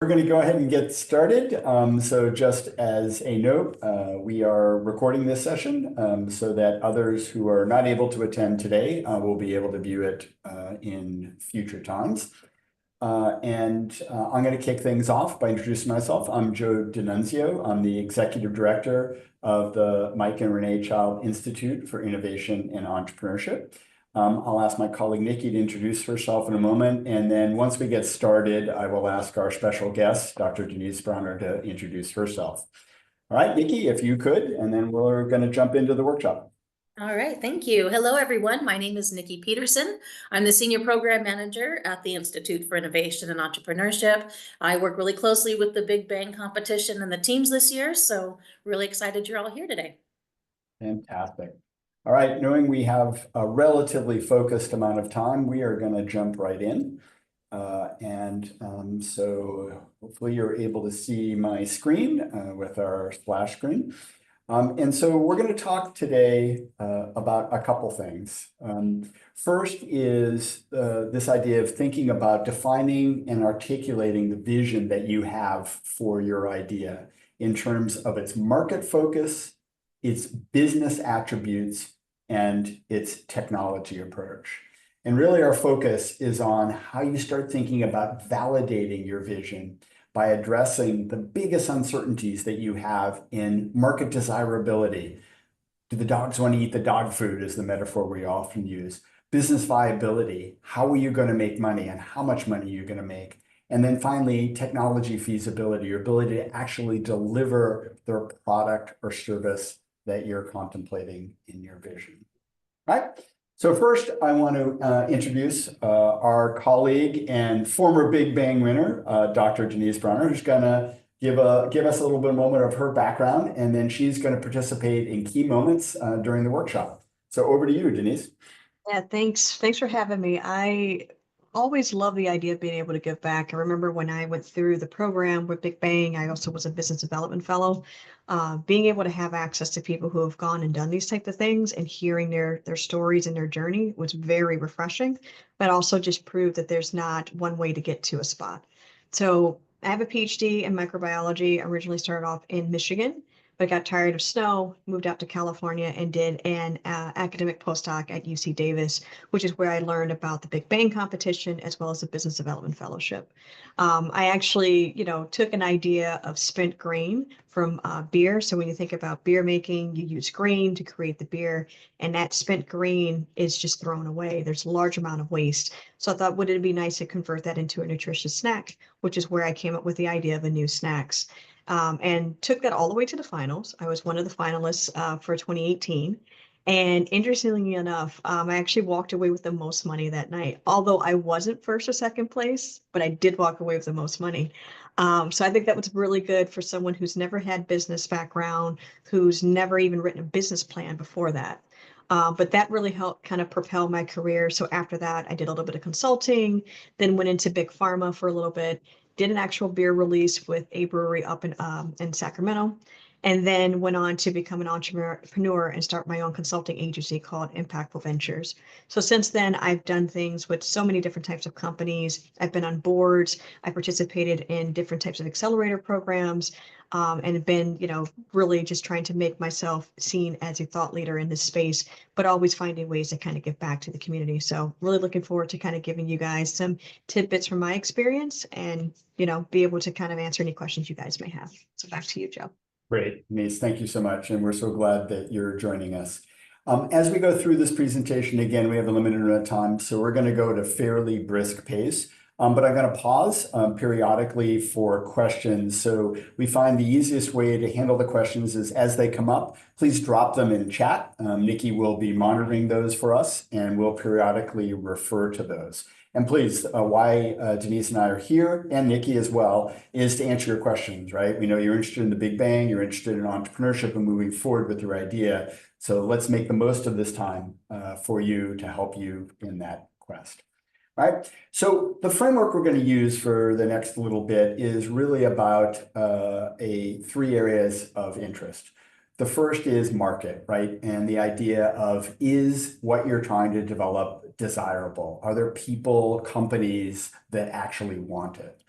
We're going to go ahead and get started. So just as a note, we are recording this session so that others who are not able to attend today will be able to view it in future times. I'm going to kick things off by introducing myself. I'm Joe DiNunzio. I'm the Executive Director of the Mike and Renee Child Institute for Innovation and Entrepreneurship. I'll ask my colleague Nikki to introduce herself in a moment, and then once we get started, I will ask our special guest, Dr. Denise Browner, to introduce herself. All right, Nikki, if you could, and then we're going to jump into the workshop. All right, thank you. Hello, everyone. My name is Nikki Peterson. I'm the Senior Program Manager at the Institute for Innovation and Entrepreneurship. I work really closely with the Big Bang competition and the teams this year, so really excited you're all here today. Fantastic. All right, knowing we have a relatively focused amount of time, we are going to jump right in. So hopefully you're able to see my screen with our splash screen. So we're going to talk today about a couple things. First is this idea of thinking about defining and articulating the vision that you have for your idea in terms of its market focus, its business attributes, and its technology approach. And really our focus is on how you start thinking about validating your vision by addressing the biggest uncertainties that you have in market desirability. Do the dogs want to eat the dog food is the metaphor we often use. Business viability, how are you going to make money and how much money you're going to make? And then finally, technology feasibility, your ability to actually deliver the product or service that you're contemplating in your vision. All right. So first, I want to introduce our colleague and former Big Bang winner, Dr. Denise Browner, who's going to give us a little bit of a moment of her background, and then she's going to participate in key moments during the workshop. So over to you, Denise. Yeah, thanks. Thanks for having me. I always love the idea of being able to give back. I remember when I went through the program with Big Bang, I also was a business development fellow. Being able to have access to people who have gone and done these types of things and hearing their stories and their journey was very refreshing, but also just proved that there's not one way to get to a spot. So I have a PhD in microbiology. I originally started off in Michigan, but got tired of snow, moved out to California and did an academic postdoc at UC Davis, which is where I learned about the Big Bang competition as well as the business development fellowship. I actually, took an idea of spent grain from beer. So when you think about beer making, you use grain to create the beer, and that spent grain is just thrown away. There's a large amount of waste. So I thought, would it be nice to convert that into a nutritious snack, which is where I came up with the idea of a new snacks. And took that all the way to the finals. I was one of the finalists for 2018. And interestingly enough, I actually walked away with the most money that night, although I wasn't first or second place, but I did walk away with the most money. So I think that was really good for someone who's never had business background, who's never even written a business plan before that. But that really helped kind of propel my career. So after that, I did a little bit of consulting, then went into big pharma for a little bit, did an actual beer release with a brewery up in Sacramento, and then went on to become an entrepreneur and start my own consulting agency called Impactful Ventures. So since then, I've done things with so many different types of companies. I've been on boards. I participated in different types of accelerator programs, and been, really just trying to make myself seen as a thought leader in this space, but always finding ways to kind of give back to the community. So really looking forward to kind of giving you guys some tidbits from my experience and, be able to kind of answer any questions you guys may have. So back to you, Joe. Great, Denise, thank you so much. And we're so glad that you're joining us. As we go through this presentation, again, we have a limited amount of time, so we're going to go at a fairly brisk pace. But I'm going to pause periodically for questions. So we find the easiest way to handle the questions is as they come up, please drop them in chat. Nikki will be monitoring those for us, and we'll periodically refer to those. And please, why Denise and I are here, and Nikki as well, is to answer your questions, right? We know you're interested in the Big Bang, you're interested in entrepreneurship and moving forward with your idea. So let's make the most of this time for you to help you in that quest. All right, so the framework we're going to use for the next little bit is really about three areas of interest. The first is market, right? And the idea of, is what you're trying to develop desirable? Are there people, companies that actually want it?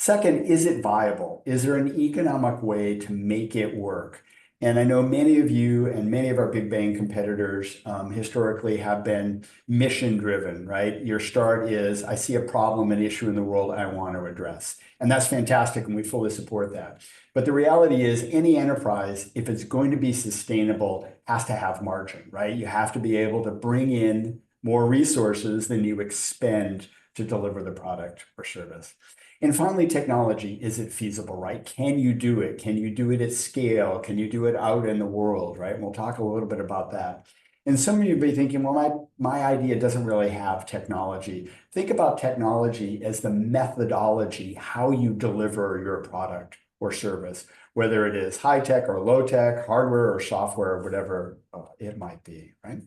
Second, is it viable? Is there an economic way to make it work? And I know many of you and many of our big bang competitors historically have been mission driven, right? Your start is, I see a problem, an issue in the world I want to address. And that's fantastic, and we fully support that. But the reality is any enterprise, if it's going to be sustainable, has to have margin, right? You have to be able to bring in more resources than you expend to deliver the product or service. And finally, technology, is it feasible, right? Can you do it? Can you do it at scale? Can you do it out in the world, right? And we'll talk a little bit about that. And some of you may be thinking, well, my idea doesn't really have technology. Think about technology as the methodology, how you deliver your product or service, whether it is high tech or low tech, hardware or software, whatever it might be, right?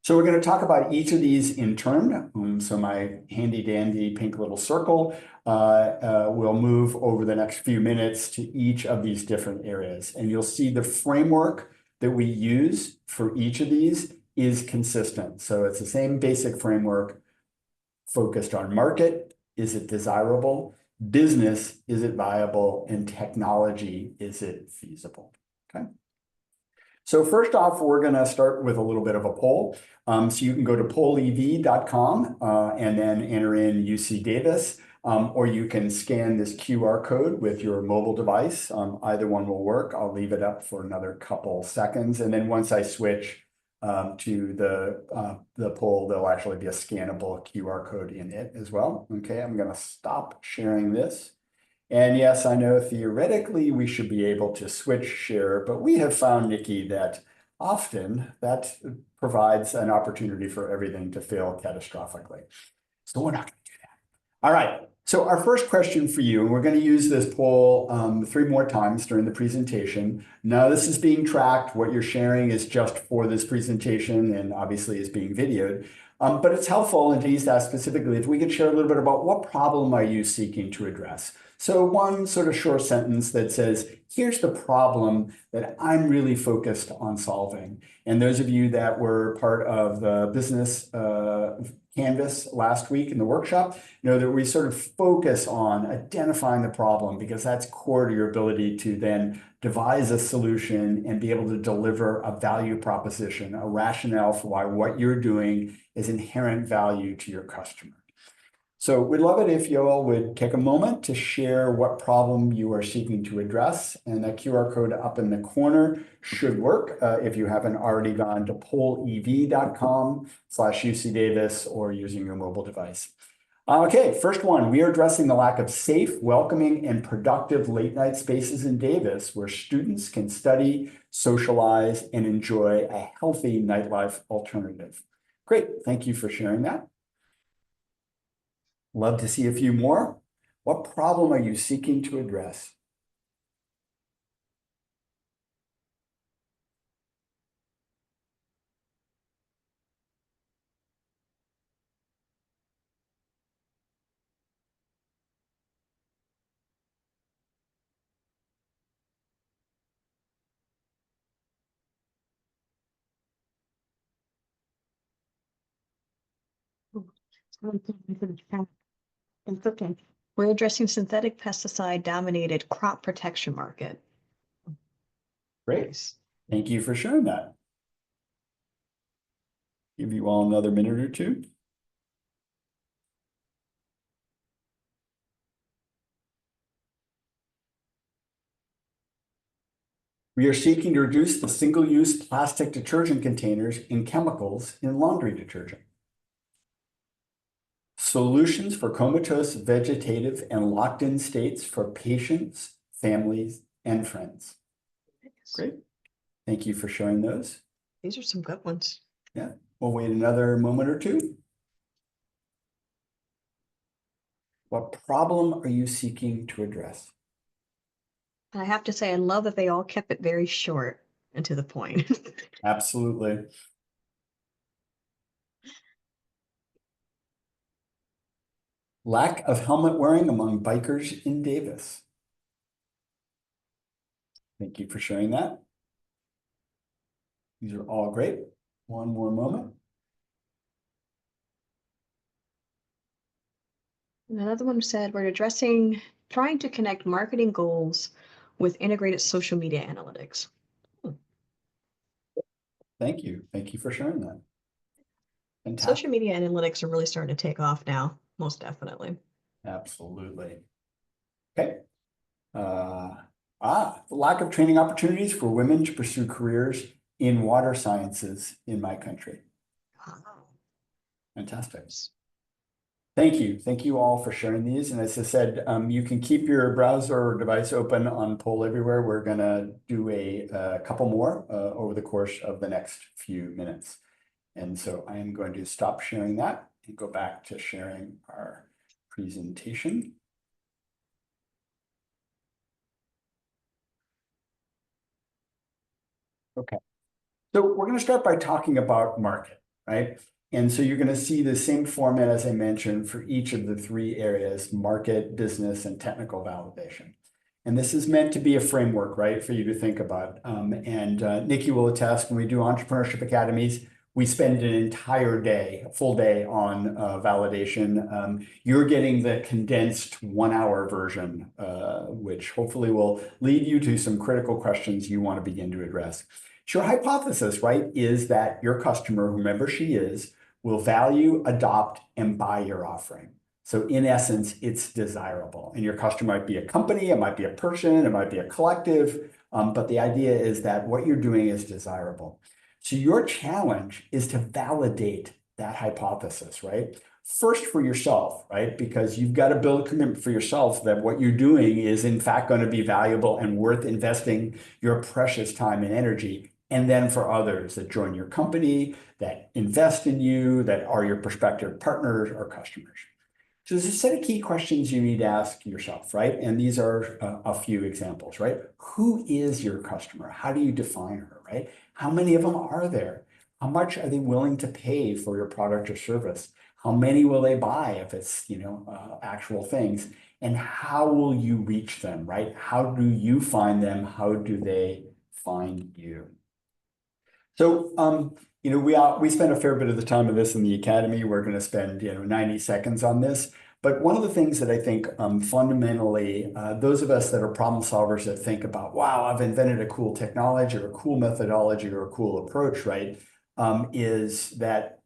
So we're going to talk about each of these in turn. So my handy dandy pink little circle will move over the next few minutes to each of these different areas. And you'll see the framework that we use for each of these is consistent. So it's the same basic framework focused on market. Is it desirable? Business, is it viable? And technology, is it feasible? Okay. So first off, we're going to start with a little bit of a poll. So you can go to pollev.com and then enter in UC Davis, or you can scan this QR code with your mobile device. Either one will work. I'll leave it up for another couple seconds. And then once I switch to the poll, there'll actually be a scannable QR code in it as well. Okay, I'm going to stop sharing this. And yes, I know theoretically we should be able to switch share, but we have found, Nikki, that often that provides an opportunity for everything to fail catastrophically. So we're not going to do that. All right. So our first question for you, and we're going to use this poll 3 more times during the presentation. Now this is being tracked. What you're sharing is just for this presentation and obviously is being videoed. But it's helpful, and Denise asked specifically, if we could share a little bit about what problem are you seeking to address? So one sort of short sentence that says, here's the problem that I'm really focused on solving. And those of you that were part of the business canvas last week in the workshop know that we sort of focus on identifying the problem, because that's core to your ability to then devise a solution and be able to deliver a value proposition, a rationale for why what you're doing is inherent value to your customer. So we'd love it if you all would take a moment to share what problem you are seeking to address. And that QR code up in the corner should work if you haven't already gone to pollev.com/UC Davis or using your mobile device. Okay, first one, we are addressing the lack of safe, welcoming, and productive late night spaces in Davis where students can study, socialize, and enjoy a healthy nightlife alternative. Great, thank you for sharing that. Love to see a few more. What problem are you seeking to address? It's okay. We're addressing synthetic pesticide-dominated crop protection market. Great. Thank you for sharing that. Give you all another minute or two. We are seeking to reduce the single-use plastic detergent containers and chemicals in laundry detergent. Solutions for comatose, vegetative, and locked-in states for patients, families, and friends. Great. Thank you for sharing those. These are some good ones. Yeah, we'll wait another moment or two. What problem are you seeking to address? I have to say, I love that they all kept it very short and to the point. Absolutely. Lack of helmet wearing among bikers in Davis. Thank you for sharing that. These are all great. One more moment. Another one said, we're addressing trying to connect marketing goals with integrated social media analytics. Thank you. Thank you for sharing that. Fantastic. Social media analytics are really starting to take off now, most definitely. Absolutely. Okay. The lack of training opportunities for women to pursue careers in water sciences in my country. Fantastic. Thank you. Thank you all for sharing these. And as I said, you can keep your browser or device open on Poll Everywhere. We're going to do a couple more over the course of the next few minutes. And so I am going to stop sharing that and go back to sharing our presentation. Okay. So we're going to start by talking about market, right? And so you're going to see the same format as I mentioned for each of the three areas: market, business, and technical validation. And this is meant to be a framework, right, for you to think about. Nikki will attest, when we do entrepreneurship academies, we spend an entire day, a full day on validation. You're getting the condensed 1 hour version, which hopefully will lead you to some critical questions you want to begin to address. So your hypothesis, right, is that your customer, whomever she is, will value, adopt, and buy your offering. So in essence, it's desirable. And your customer might be a company, it might be a person, it might be a collective, but the idea is that what you're doing is desirable. So your challenge is to validate that hypothesis, right? First for yourself, right? Because you've got to build a commitment for yourself that what you're doing is in fact going to be valuable and worth investing your precious time and energy. And then for others that join your company, that invest in you, that are your prospective partners or customers. So there's a set of key questions you need to ask yourself, right? And these are a few examples, right? Who is your customer? How do you define her, right? How many of them are there? How much are they willing to pay for your product or service? How many will they buy if it's, actual things? And how will you reach them, right? How do you find them? How do they find you? So, we spend a fair bit of the time of this in the academy. We're going to spend, 90 seconds on this. But one of the things that I think fundamentally, those of us that are problem solvers that think about, wow, I've invented a cool technology or a cool methodology or a cool approach, right, is that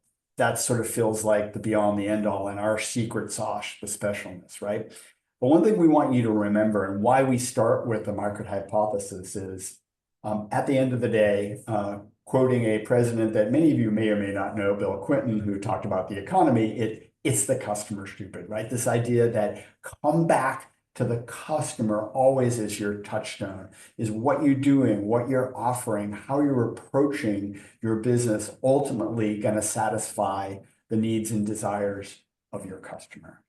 sort of feels like the be all and the end all and our secret sauce, the specialness, right? But one thing we want you to remember and why we start with the market hypothesis is at the end of the day, quoting a president that many of you may or may not know, Bill Clinton, who talked about the economy, it's the customer, stupid, right? This idea that come back to the customer always is your touchstone, is what you're doing, what you're offering, how you're approaching your business, ultimately going to satisfy the needs and desires of your customer.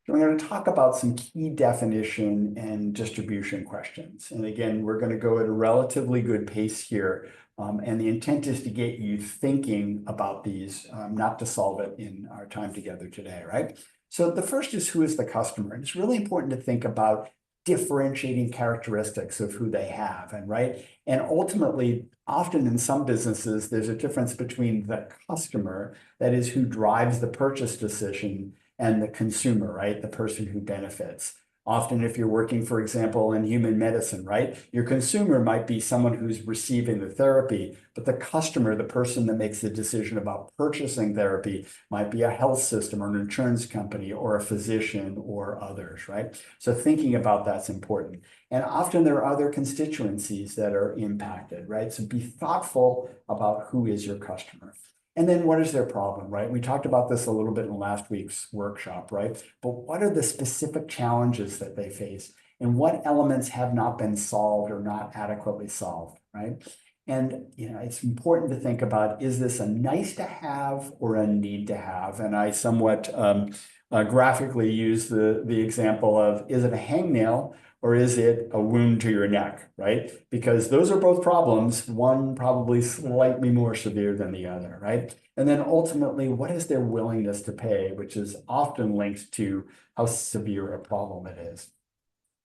So we're going to talk about some key definition and distribution questions. And again, we're going to go at a relatively good pace here. And the intent is to get you thinking about these, not to solve it in our time together today, right? So the first is, who is the customer? And it's really important to think about differentiating characteristics of who they have, and ultimately, often in some businesses, there's a difference between the customer, that is who drives the purchase decision, and the consumer, right? The person who benefits. Often if you're working, for example, in human medicine, right? Your consumer might be someone who's receiving the therapy, but the customer, the person that makes the decision about purchasing therapy, might be a health system or an insurance company or a physician or others, right? So thinking about that's important. And often there are other constituencies that are impacted, right? So be thoughtful about who is your customer. And then what is their problem, right? We talked about this a little bit in last week's workshop, right? But what are the specific challenges that they face? And what elements have not been solved or not adequately solved, right? And it's important to think about, is this a nice to have or a need to have? And I somewhat graphically use the example of, is it a hangnail or is it a wound to your neck, right? Because those are both problems, one probably slightly more severe than the other, right? And then ultimately, what is their willingness to pay, which is often linked to how severe a problem it is.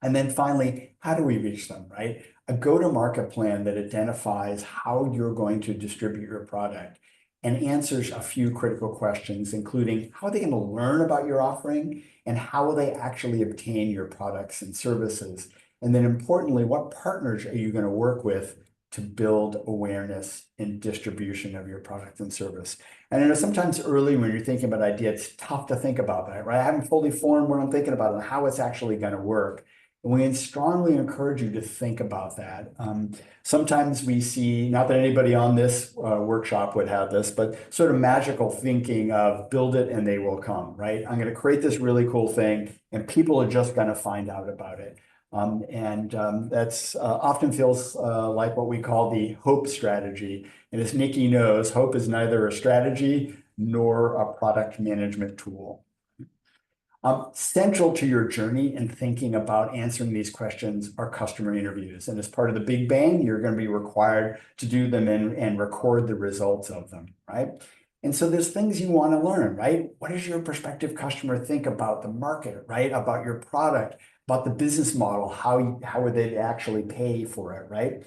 And then finally, how do we reach them, right? A go-to-market plan that identifies how you're going to distribute your product and answers a few critical questions, including how are they going to learn about your offering and how will they actually obtain your products and services? And then importantly, what partners are you going to work with to build awareness and distribution of your product and service? And I know sometimes early when you're thinking about ideas, it's tough to think about that, right? I haven't fully formed what I'm thinking about and how it's actually going to work. And we strongly encourage you to think about that. Sometimes we see, not that anybody on this workshop would have this, but sort of magical thinking of build it and they will come, right? I'm going to create this really cool thing and people are just going to find out about it. That's often feels like what we call the hope strategy. And as Nikki knows, hope is neither a strategy nor a product management tool. Central to your journey and thinking about answering these questions are customer interviews. And as part of the Big Bang, you're going to be required to do them and record the results of them, right? And so there's things you want to learn, right? What does your prospective customer think about the market, right? About your product, about the business model, how would they actually pay for it, right?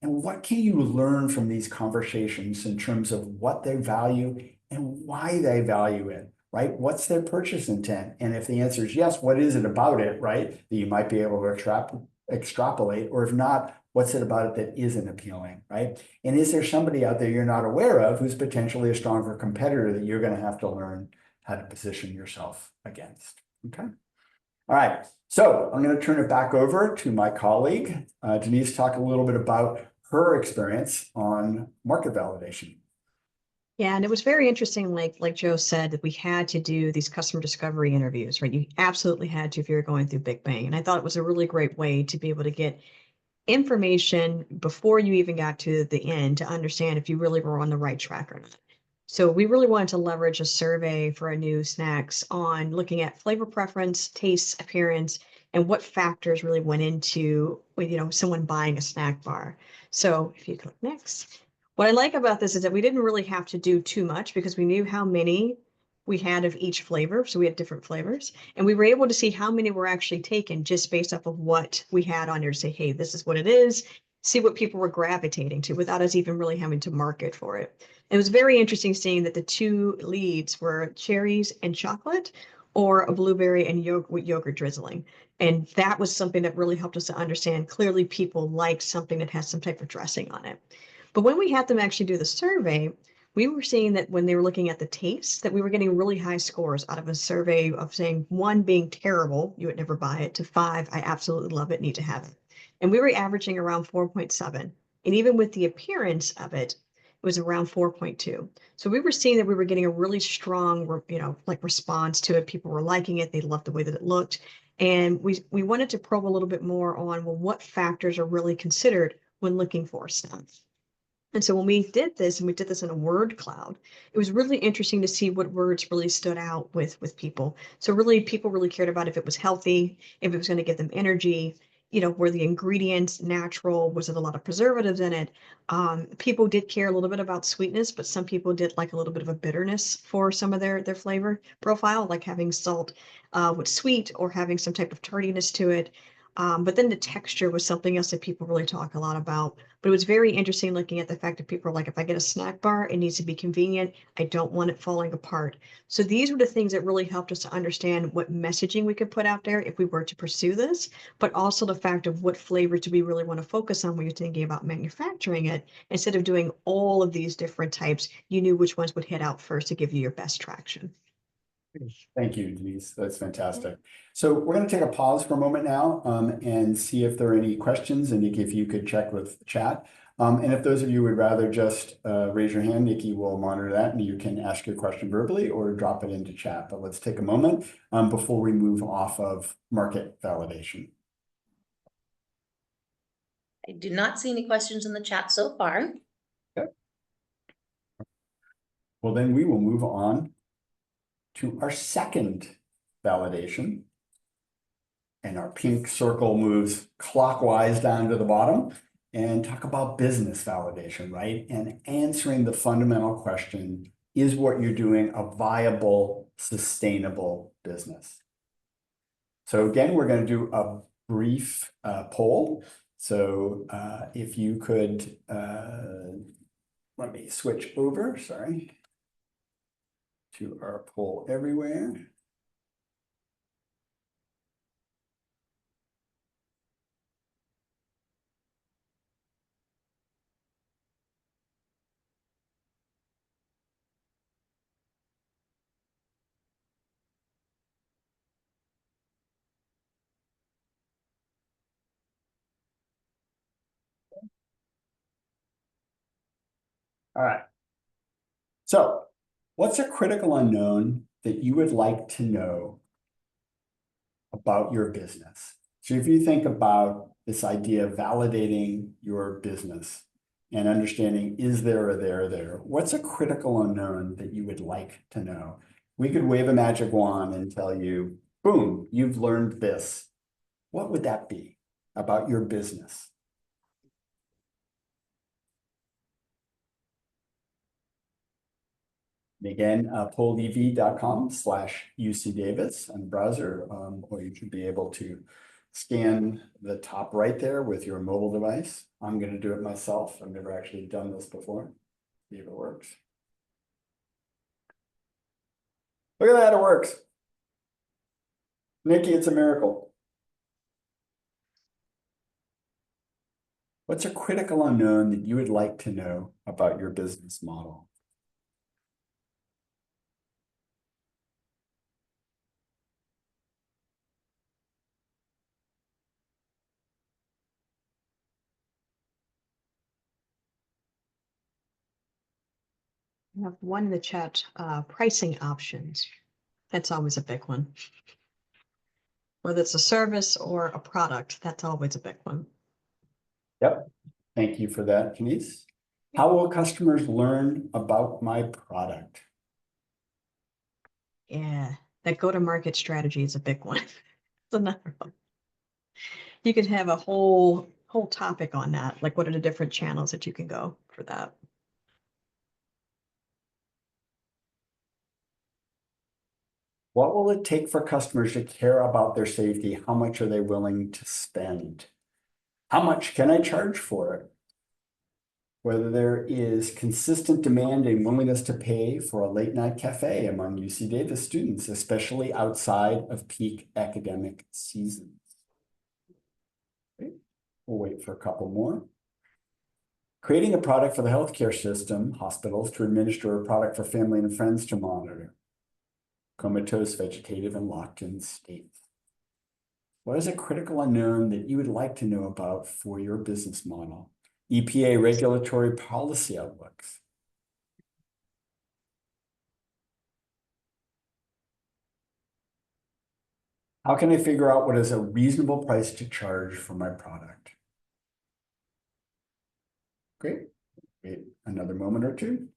And what can you learn from these conversations in terms of what they value and why they value it? Right? What's their purchase intent? And if the answer is yes, what is it about it, right? That you might be able to extrapolate, or if not, what's it about it that isn't appealing, right? And is there somebody out there you're not aware of who's potentially a stronger competitor that you're going to have to learn how to position yourself against? Okay. All right. So I'm going to turn it back over to my colleague, Denise, talk a little bit about her experience on market validation. Yeah, and it was very interesting, like Joe said, that we had to do these customer discovery interviews, right? You absolutely had to if you're going through Big Bang. And I thought it was a really great way to be able to get information before you even got to the end to understand if you really were on the right track or not. So we really wanted to leverage a survey for our new snacks on looking at flavor preference, taste, appearance, and what factors really went into, someone buying a snack bar. So if you click next. What I like about this is that we didn't really have to do too much because we knew how many we had of each flavor. So we had different flavors and we were able to see how many were actually taken just based off of what we had on there to say, hey, this is what it is, see what people were gravitating to without us even really having to market for it. It was very interesting seeing that the two leads were cherries and chocolate or a blueberry and yogurt drizzling. And that was something that really helped us to understand clearly people like something that has some type of dressing on it. But when we had them actually do the survey, we were seeing that when they were looking at the taste, that we were getting really high scores out of a survey of saying 1 being terrible, you would never buy it, to 5, I absolutely love it, need to have it. And we were averaging around 4.7. And even with the appearance of it, it was around 4.2. So we were seeing that we were getting a really strong, response to it. People were liking it. They loved the way that it looked. And we wanted to probe a little bit more on, well, what factors are really considered when looking for stuff. And so when we did this, and we did this in a word cloud, it was really interesting to see what words really stood out with people. So really, people really cared about if it was healthy, if it was going to give them energy, were the ingredients natural, was it a lot of preservatives in it? People did care a little bit about sweetness, but some people did like a little bit of a bitterness for some of their flavor profile, like having salt with sweet or having some type of tardiness to it. But then the texture was something else that people really talk a lot about. But it was very interesting looking at the fact that people are like, if I get a snack bar, it needs to be convenient. I don't want it falling apart. So these were the things that really helped us to understand what messaging we could put out there if we were to pursue this, but also the fact of what flavors do we really want to focus on when you're thinking about manufacturing it. Instead of doing all of these different types, you knew which ones would hit out first to give you your best traction. Thank you, Denise. That's fantastic. So we're going to take a pause for a moment now and see if there are any questions. And Nikki, if you could check with the chat. And if those of you would rather just raise your hand, Nikki will monitor that and you can ask your question verbally or drop it into chat. But let's take a moment before we move off of market validation. I do not see any questions in the chat so far. Okay. Well, then we will move on to our second validation. And our pink circle moves clockwise down to the bottom and talk about business validation, right? And answering the fundamental question, is what you're doing a viable, sustainable business? So again, we're going to do a brief poll. So if you could, let me switch over, sorry. to our poll everywhere. All right. So what's a critical unknown that you would like to know about your business? So if you think about this idea of validating your business and understanding, is there a there, what's a critical unknown that you would like to know? We could wave a magic wand and tell you, boom, you've learned this. What would that be about your business? And again, pollev.com/UC Davis on the browser, or you should be able to scan the top right there with your mobile device. I'm going to do it myself. I've never actually done this before. See if it works. Look at that, it works. Nikki, it's a miracle. What's a critical unknown that you would like to know about your business model? I have one in the chat, pricing options. That's always a big one. Whether it's a service or a product, that's always a big one. Yep. Thank you for that, Denise. How will customers learn about my product? Yeah, that go-to-market strategy is a big one. It's another one. You could have a whole topic on that. Like, what are the different channels that you can go for that? What will it take for customers to care about their safety? How much are they willing to spend? How much can I charge for it? Whether there is consistent demand and willingness to pay for a late night cafe among UC Davis students, especially outside of peak academic seasons. Okay. We'll wait for a couple more. Creating a product for the healthcare system, hospitals to administer a product for family and friends to monitor. Comatose, vegetative, and locked-in states. What is a critical unknown that you would like to know about for your business model? EPA regulatory policy outlooks. How can I figure out what is a reasonable price to charge for my product? Great. Wait another moment or two.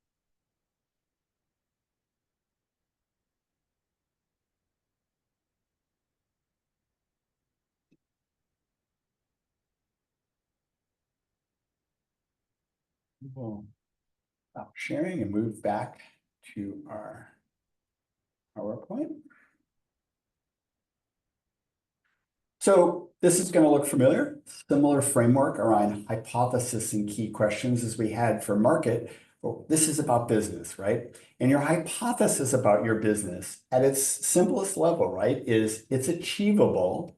We'll stop sharing and move back to our PowerPoint. So this is going to look familiar. Similar framework around hypothesis and key questions as we had for market. Well, this is about business, right? And your hypothesis about your business at its simplest level, right, is it's achievable,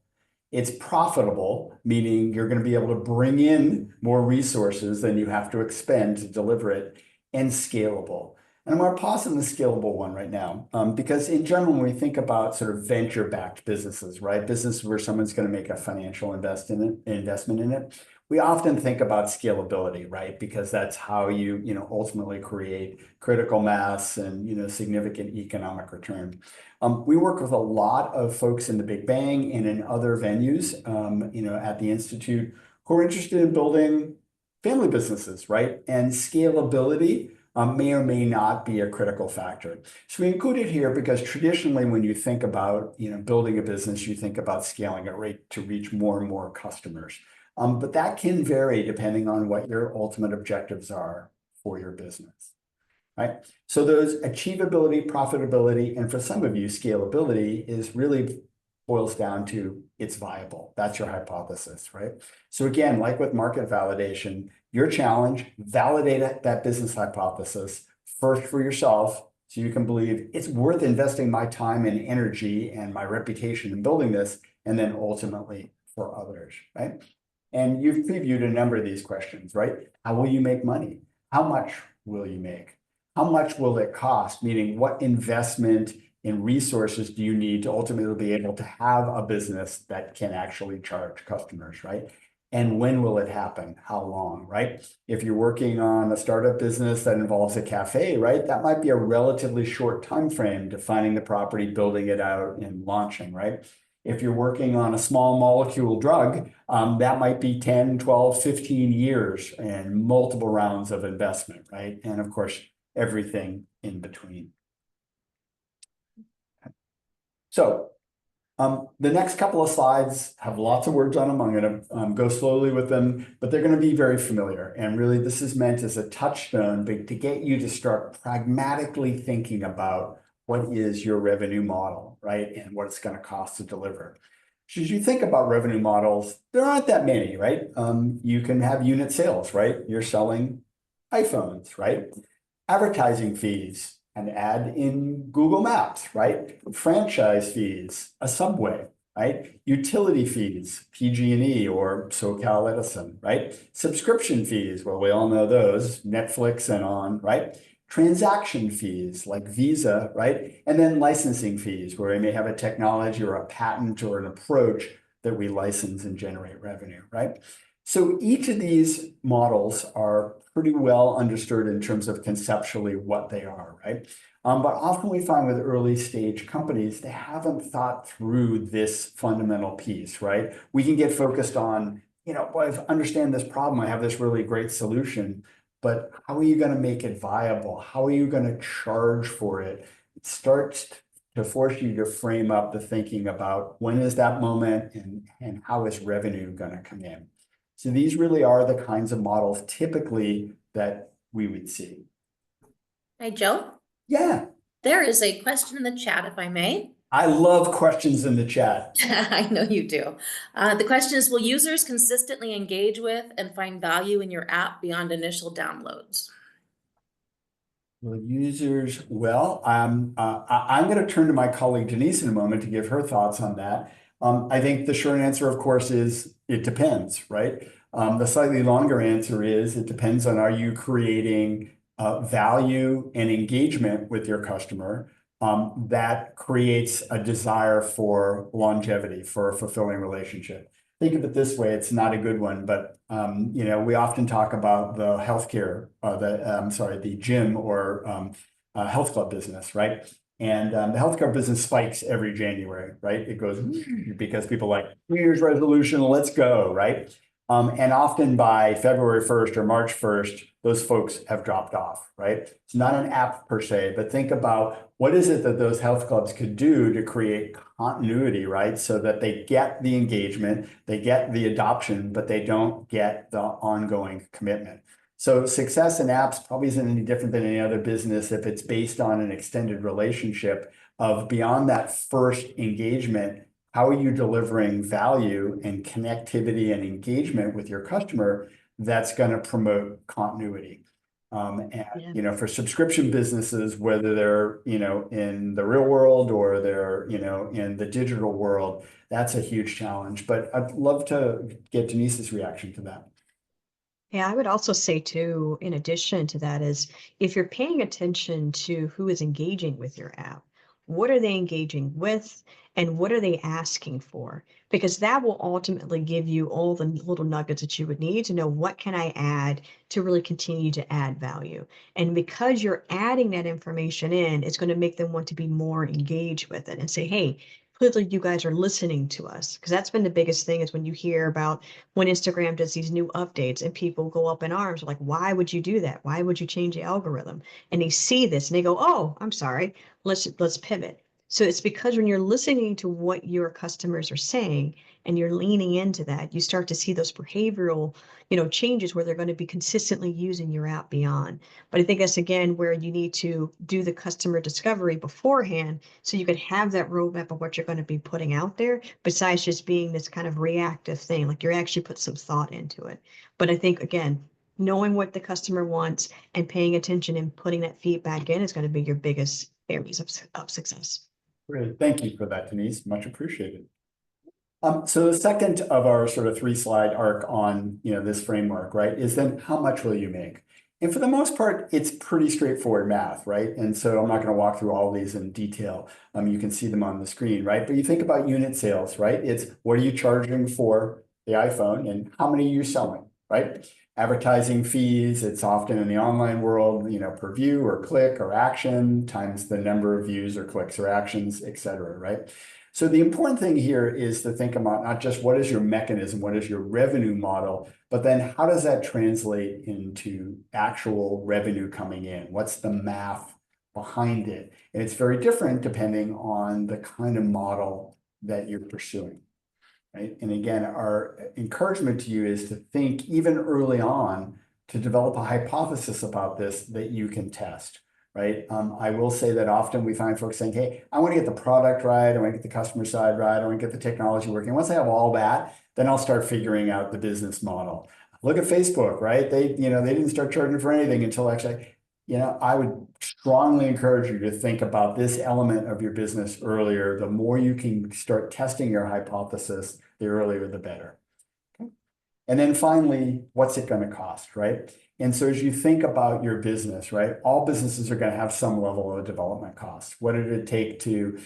it's profitable, meaning you're going to be able to bring in more resources than you have to expend to deliver it, and scalable. And I'm going to pause on the scalable one right now, because in general, when we think about sort of venture-backed businesses, right, business where someone's going to make a financial investment in it, we often think about scalability, right, because that's how you ultimately create critical mass and significant economic return. We work with a lot of folks in the Big Bang and in other venues, at the Institute who are interested in building family businesses, right, and scalability may or may not be a critical factor. So we include it here because traditionally when you think about building a business, you think about scaling it right to reach more and more customers. But that can vary depending on what your ultimate objectives are for your business. Right. So those achievability, profitability, and for some of you, scalability is really boils down to it's viable. That's your hypothesis, right? So again, like with market validation, your challenge, validate that business hypothesis first for yourself So you can believe it's worth investing my time and energy and my reputation in building this, and then ultimately for others, right? And you've previewed a number of these questions, right? How will you make money? How much will you make? How much will it cost? Meaning, what investment in resources do you need to ultimately be able to have a business that can actually charge customers, right? And when will it happen? How long, right? If you're working on a startup business that involves a cafe, right, that might be a relatively short time frame to finding the property, building it out, and launching, right? If you're working on a small molecule drug, that might be 10, 12, 15 years and multiple rounds of investment, right? And of course, everything in between. So the next couple of slides have lots of words on them. I'm going to go slowly with them, but they're going to be very familiar. And really, this is meant as a touchstone, but to get you to start pragmatically thinking about what is your revenue model, right? And what it's going to cost to deliver. So as you think about revenue models, there aren't that many, right? You can have unit sales, right? You're selling iPhones, right? Advertising fees, an ad in Google Maps, right? Franchise fees, a Subway, right? Utility fees, PG&E or SoCal Edison, right? Subscription fees, well, we all know those, Netflix and on, right? Transaction fees like Visa, right? And then licensing fees, where we may have a technology or a patent or an approach that we license and generate revenue, right? So each of these models are pretty well understood in terms of conceptually what they are, right? But often we find with early stage companies, they haven't thought through this fundamental piece, right? We can get focused on, well, I understand this problem, I have this really great solution, but how are you going to make it viable? How are you going to charge for it? It starts to force you to frame up the thinking about when is that moment and how is revenue going to come in? So these really are the kinds of models typically that we would see. Hey, Joe. Yeah. There is a question in the chat, if I may. I love questions in the chat. I know you do. The question is, will users consistently engage with and find value in your app beyond initial downloads? Well, I'm going to turn to my colleague Denise in a moment to give her thoughts on that. I think the short answer, of course, is it depends, right? The slightly longer answer is it depends on, are you creating value and engagement with your customer that creates a desire for longevity, for a fulfilling relationship. Think of it this way, it's not a good one, but we often talk about the healthcare, the gym or health club business, right? And the healthcare business spikes every January, right? It goes because people like New Year's resolution, let's go, right? And often by February 1st or March 1st, those folks have dropped off, right? It's not an app per se, but think about what is it that those health clubs could do to create continuity, right? So that they get the engagement, they get the adoption, but they don't get the ongoing commitment. So success in apps probably isn't any different than any other business if it's based on an extended relationship of beyond that first engagement. How are you delivering value and connectivity and engagement with your customer that's going to promote continuity? For subscription businesses, whether they're, in the real world or they're, in the digital world, that's a huge challenge. But I'd love to get Denise's reaction to that. Yeah, I would also say too, in addition to that, is if you're paying attention to who is engaging with your app, what are they engaging with and what are they asking for? Because that will ultimately give you all the little nuggets that you would need to know what can I add to really continue to add value. And because you're adding that information in, it's going to make them want to be more engaged with it and say, hey, clearly you guys are listening to us. Because that's been the biggest thing is when you hear about when Instagram does these new updates and people go up in arms, like, why would you do that? Why would you change the algorithm? And they see this and they go, oh, I'm sorry, let's pivot. So it's because when you're listening to what your customers are saying and you're leaning into that, you start to see those behavioral, changes where they're going to be consistently using your app beyond. But I think that's again where you need to do the customer discovery beforehand so you can have that roadmap of what you're going to be putting out there, besides just being this kind of reactive thing, like you're actually put some thought into it. But I think again, knowing what the customer wants and paying attention and putting that feedback in is going to be your biggest areas of success. Great. Thank you for that, Denise. Much appreciated. So the second of our sort of 3-slide arc on, this framework, right, is then how much will you make? And for the most part, it's pretty straightforward math, right? And so I'm not going to walk through all these in detail. You can see them on the screen, right? But you think about unit sales, right? It's what are you charging for the iPhone and how many are you selling, right? Advertising fees, it's often in the online world, per view or click or action times the number of views or clicks or actions, et cetera, right? So the important thing here is to think about not just what is your mechanism, what is your revenue model, but then how does that translate into actual revenue coming in? What's the math behind it? And it's very different depending on the kind of model that you're pursuing, right? And again, our encouragement to you is to think even early on to develop a hypothesis about this that you can test. Right. I will say that often we find folks saying, hey, I want to get the product right. I want to get the customer side right. I want to get the technology working. Once I have all that, then I'll start figuring out the business model. Look at Facebook, right? They didn't start charging for anything until actually, I would strongly encourage you to think about this element of your business earlier. The more you can start testing your hypothesis, the earlier, the better. Okay. And then finally, what's it going to cost, right? And so as you think about your business, right, all businesses are going to have some level of development costs. What did it take to,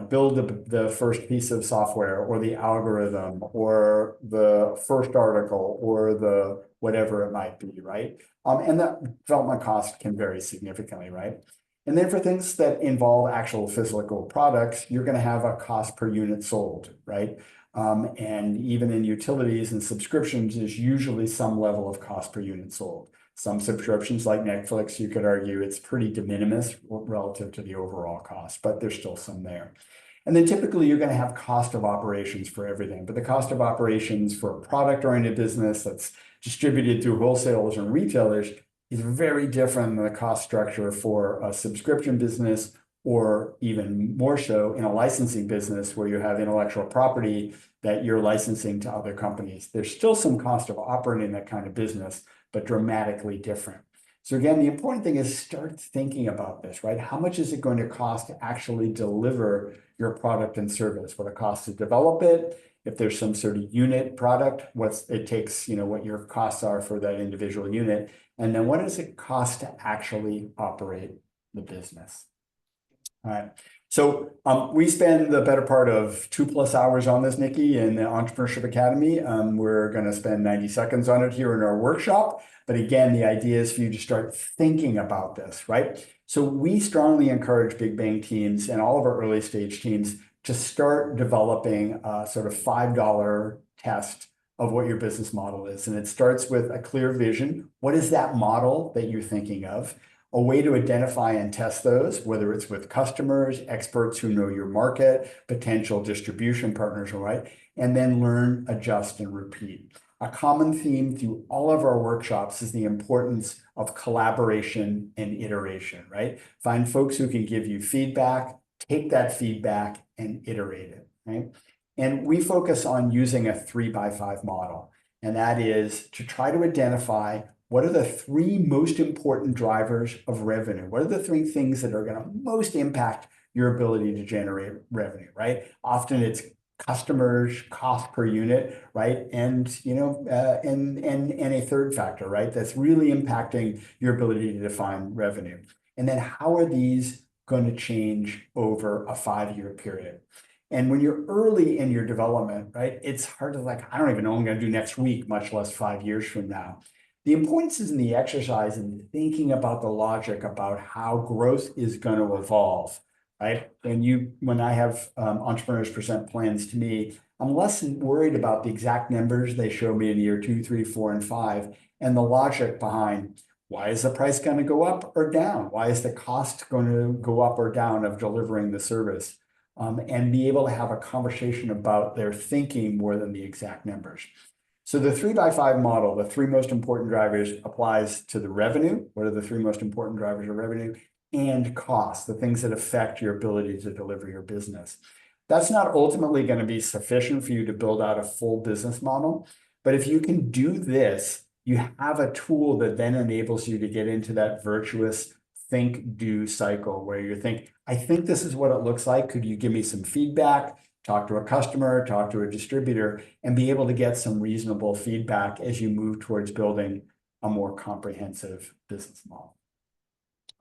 build the first piece of software or the algorithm or the first article or the whatever it might be, right? And that development cost can vary significantly, right? And then for things that involve actual physical products, you're going to have a cost per unit sold, right? And even in utilities and subscriptions, there's usually some level of cost per unit sold. Some subscriptions like Netflix, you could argue it's pretty de minimis relative to the overall cost, but there's still some there. And then typically you're going to have cost of operations for everything, but the cost of operations for a product-oriented business that's distributed through wholesalers and retailers is very different than the cost structure for a subscription business, or even more so in a licensing business where you have intellectual property that you're licensing to other companies. There's still some cost of operating that kind of business, but dramatically different. So again, the important thing is start thinking about this, right? How much is it going to cost to actually deliver your product and service? What it costs to develop it? If there's some sort of unit product, what it takes, what your costs are for that individual unit. And then what does it cost to actually operate the business? All right. So we spend the better part of 2+ hours on this, Nikki, in the Entrepreneurship Academy. We're going to spend 90 seconds on it here in our workshop. But again, the idea is for you to start thinking about this, right? So we strongly encourage Big Bang teams and all of our early stage teams to start developing a sort of $5 test of what your business model is. And it starts with a clear vision. What is that model that you're thinking of? A way to identify and test those, whether it's with customers, experts who know your market, potential distribution partners, right? And then learn, adjust, and repeat. A common theme through all of our workshops is the importance of collaboration and iteration, right? Find folks who can give you feedback, take that feedback and iterate it, right? And we focus on using a 3x5 model. And that is to try to identify what are the 3 most important drivers of revenue? What are the 3 things that are going to most impact your ability to generate revenue, right? Often it's customers, cost per unit, right? And and a third factor, right? That's really impacting your ability to define revenue. And then how are these going to change over a 5-year period? And when you're early in your development, right, it's hard to I don't even know what I'm going to do next week, much less 5 years from now. The importance is in the exercise and thinking about the logic about how growth is going to evolve, right? And when I have entrepreneurs present plans to me, I'm less worried about the exact numbers they show me in year 2, 3, 4, and 5, and the logic behind why is the price going to go up or down? Why is the cost going to go up or down of delivering the service? And be able to have a conversation about their thinking more than the exact numbers. So the 3x5 model, the 3 most important drivers, applies to the revenue. What are the 3 most important drivers of revenue? And cost, the things that affect your ability to deliver your business. That's not ultimately going to be sufficient for you to build out a full business model. But if you can do this you have a tool that then enables you to get into that virtuous think, do cycle where you think, I think this is what it looks like. Could you give me some feedback? Talk to a customer, talk to a distributor, and be able to get some reasonable feedback as you move towards building a more comprehensive business model.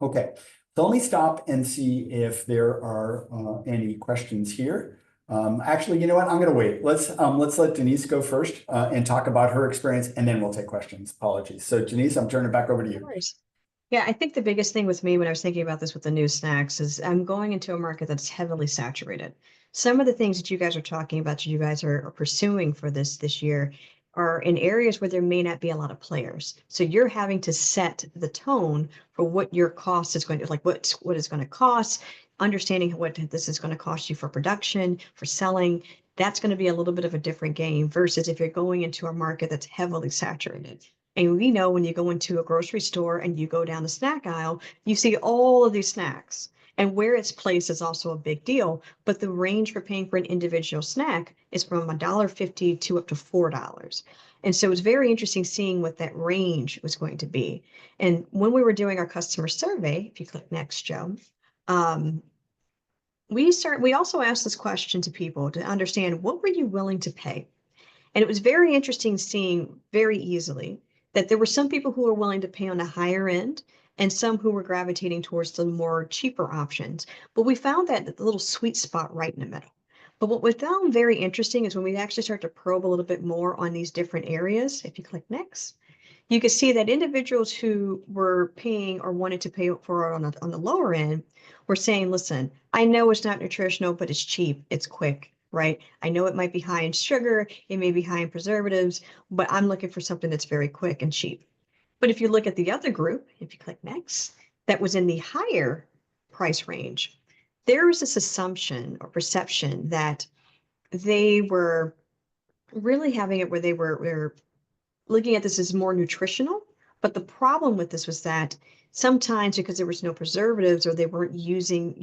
Okay, so let me stop and see if there are any questions here. Actually, you know what? I'm going to wait. Let's let Denise go first and talk about her experience, and then we'll take questions. Apologies. So, Denise, I'm turning it back over to Of you. course. Yeah, I think the biggest thing with me when I was thinking about this with the new snacks is I'm going into a market that's heavily saturated. Some of the things that you guys are talking about, that you guys are pursuing for this year, are in areas where there may not be a lot of players. So you're having to set the tone for what your cost is going to, like what it's going to cost, understanding what this is going to cost you for production, for selling. That's going to be a little bit of a different game versus if you're going into a market that's heavily saturated. And we know when you go into a grocery store and you go down the snack aisle, you see all of these snacks. And where it's placed is also a big deal. But the range for paying for an individual snack is from $1.50 to up to $4. And so it's very interesting seeing what that range was going to be. And when we were doing our customer survey, if you click next, Joe, we also asked this question to people to understand what were you willing to pay? And it was very interesting seeing very easily that there were some people who were willing to pay on a higher end and some who were gravitating towards the more cheaper options. But we found that little sweet spot right in the middle. But what we found very interesting is when we actually start to probe a little bit more on these different areas, if you click next, you can see that individuals who were paying or wanted to pay for it on the lower end were saying, listen, I know it's not nutritional, but it's cheap, it's quick, right? I know it might be high in sugar, it may be high in preservatives, but I'm looking for something that's very quick and cheap. But if you look at the other group, if you click next, that was in the higher price range, there was this assumption or perception that they were really having it where they were looking at this as more nutritional. But the problem with this was that sometimes because there was no preservatives or they weren't using,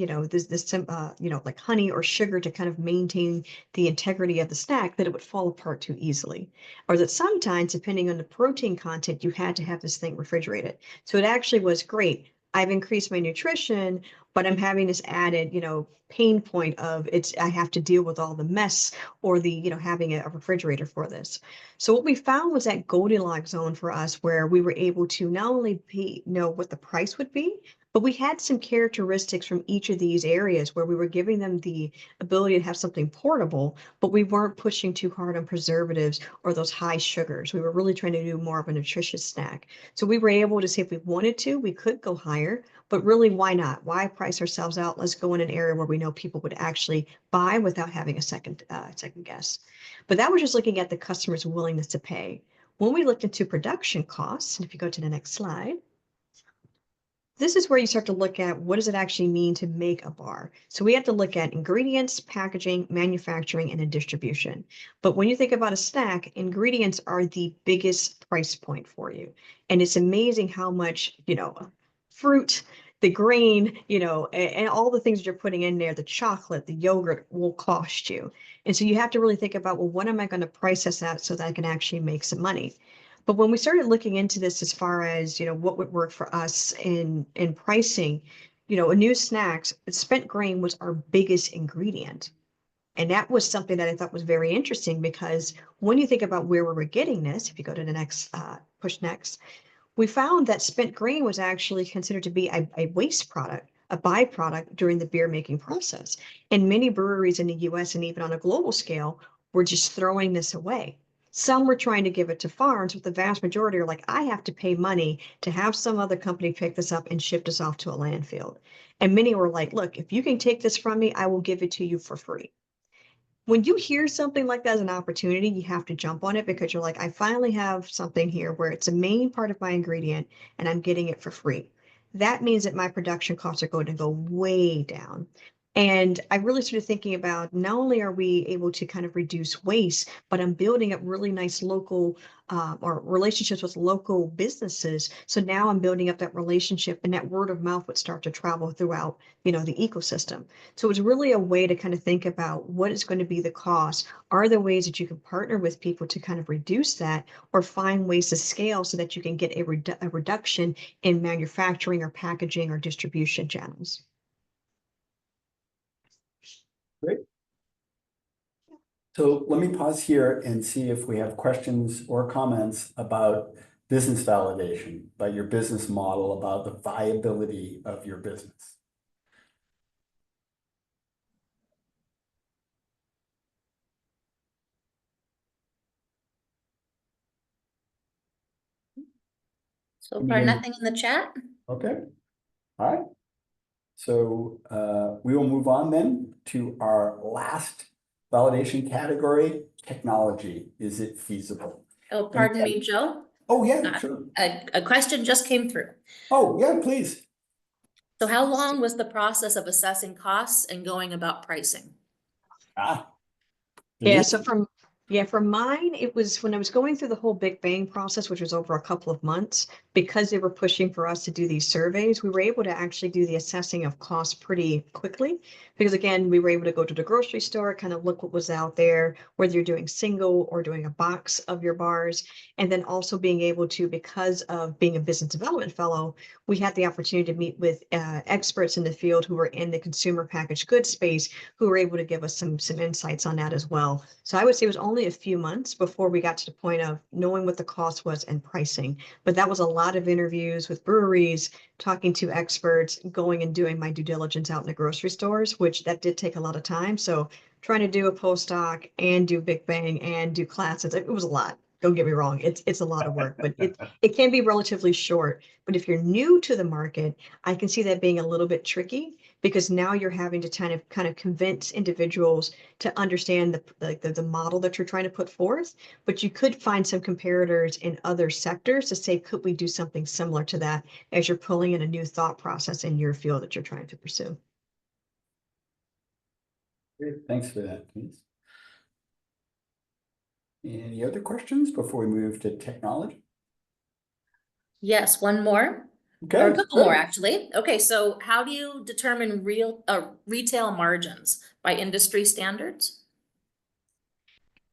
like honey or sugar to kind of maintain the integrity of the snack, that it would fall apart too easily. Or that sometimes, depending on the protein content, you had to have this thing refrigerated. So it actually was great. I've increased my nutrition, but I'm having this added, pain point of I have to deal with all the mess or the, having a refrigerator for this. So what we found was that Goldilocks zone for us where we were able to not only know what the price would be, but we had some characteristics from each of these areas where we were giving them the ability to have something portable, but we weren't pushing too hard on preservatives or those high sugars. We were really trying to do more of a nutritious snack. So we were able to say if we wanted to, we could go higher, but really why not? Why price ourselves out? Let's go in an area where we know people would actually buy without having a second guess. But that was just looking at the customer's willingness to pay. When we looked into production costs, and if you go to the next slide, this is where you start to look at what does it actually mean to make a bar. So we have to look at ingredients, packaging, manufacturing, and then distribution. But when you think about a snack, ingredients are the biggest price point for you. And it's amazing how much, fruit, the grain, and all the things that you're putting in there, the chocolate, the yogurt will cost you. And so you have to really think about, well, what am I going to price this at so that I can actually make some money? But when we started looking into this as far as, what would work for us in pricing, a new snacks, spent grain was our biggest ingredient. And that was something that I thought was very interesting because when you think about where we were getting this, if you go to the next, push next, we found that spent grain was actually considered to be a waste product, a byproduct during the beer making process. And many breweries in the US and even on a global scale were just throwing this away. Some were trying to give it to farms, but the vast majority are like, I have to pay money to have some other company pick this up and ship this off to a landfill. And many were like, look, if you can take this from me, I will give it to you for free. When you hear something like that as an opportunity, you have to jump on it because you're like, I finally have something here where it's a main part of my ingredient and I'm getting it for free. That means that my production costs are going to go way down. And I really started thinking about not only are we able to kind of reduce waste, but I'm building up really nice local or relationships with local businesses. So now I'm building up that relationship, and that word of mouth would start to travel throughout, the ecosystem. So it's really a way to kind of think about what is going to be the cost. Are there ways that you can partner with people to kind of reduce that, or find ways to scale so that you can get a reduction in manufacturing or packaging or distribution channels? Great. So let me pause here and see if we have questions or comments about business validation, about your business model, about the viability of your business. So far, nothing in the chat. Okay, all right. So we will move on then to our last validation category, technology. Is it feasible? Oh, pardon me, Joe. Oh, yeah, sure. A question just came through. Oh, yeah, please. So how long was the process of assessing costs and going about pricing? Ah, Yeah, Denise? so for mine, it was when I was going through the whole Big Bang process, which was over a couple of months, because they were pushing for us to do these surveys, we were able to actually do the assessing of costs pretty quickly. Because again, we were able to go to the grocery store, kind of look what was out there, whether you're doing single or doing a box of your bars. And then also being able to, because of being a business development fellow, we had the opportunity to meet with experts in the field who were in the consumer packaged goods space, who were able to give us some insights on that as well. So I would say it was only a few months before we got to the point of knowing what the cost was and pricing. But that was a lot of interviews with breweries, talking to experts, going and doing my due diligence out in the grocery stores, which that did take a lot of time. So trying to do a postdoc and do Big Bang and do classes, it was a lot. Don't get me wrong, it's a lot of work, but it can be relatively short. But if you're new to the market, I can see that being a little bit tricky, because now you're having to kind of convince individuals to understand the model that you're trying to put forth. But you could find some comparators in other sectors to say, could we do something similar to that, as you're pulling in a new thought process in your field that you're trying to pursue? Great. Thanks for that, please. Any other questions before we move to technology? Yes, one more. Okay, Or a couple good. more, actually. Okay, so how do you determine retail margins? By industry standards?